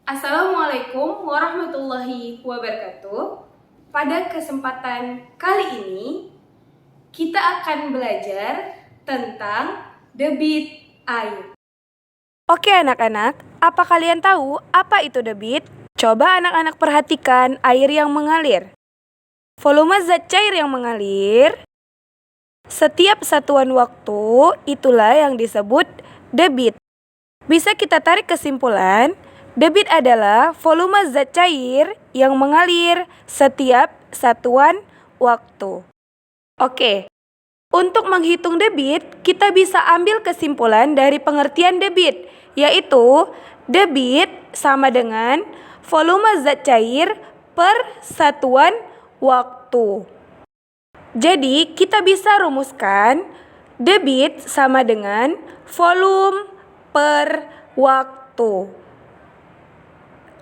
Assalamualaikum warahmatullahi wabarakatuh. Pada kesempatan kali ini, kita akan belajar tentang debit air. Oke anak-anak, apa kalian tahu apa itu debit? Coba anak-anak perhatikan air yang mengalir. Volume zat cair yang mengalir, setiap satuan waktu itulah yang disebut debit. Bisa kita tarik kesimpulan, debit adalah volume zat cair yang mengalir setiap satuan waktu. Oke, untuk menghitung debit, kita bisa ambil kesimpulan dari pengertian debit, yaitu debit sama dengan volume zat cair per satuan waktu. Jadi, kita bisa rumuskan debit sama dengan volume per waktu.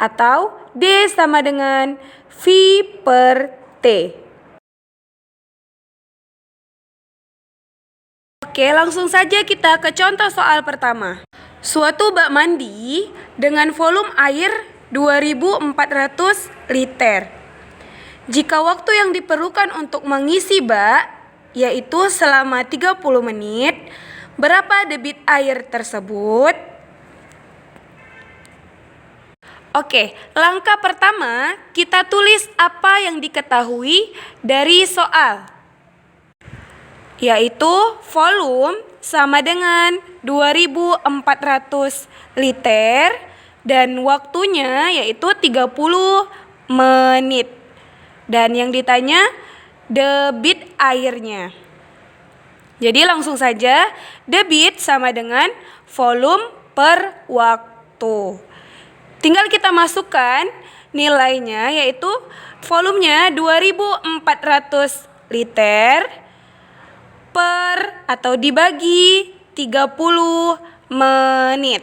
Atau D sama dengan V per T. Oke, langsung saja kita ke contoh soal pertama. Suatu bak mandi dengan volume air 2400 liter. Jika waktu yang diperlukan untuk mengisi bak, yaitu selama 30 menit, berapa debit air tersebut? Oke, langkah pertama kita tulis apa yang diketahui dari soal, yaitu volume sama dengan 2400 liter dan waktunya yaitu 30 menit. Dan yang ditanya debit airnya. Jadi langsung saja debit sama dengan volume per waktu. Tinggal kita masukkan nilainya, yaitu volumenya 2400 liter per atau dibagi 30 menit.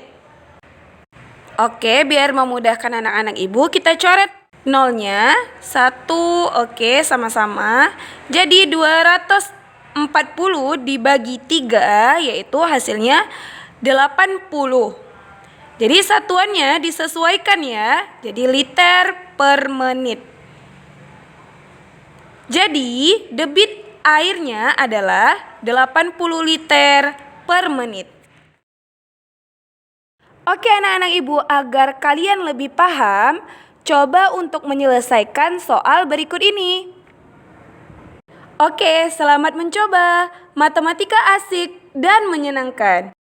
Oke, biar memudahkan anak-anak ibu, kita coret nolnya 1, oke, sama-sama. Jadi 240 dibagi 3, yaitu hasilnya 80. Jadi satuannya disesuaikan ya, jadi liter per menit. Jadi debit airnya adalah 80 liter per menit. Oke anak-anak ibu, agar kalian lebih paham, coba untuk menyelesaikan soal berikut ini. Oke, selamat mencoba. Matematika asik dan menyenangkan.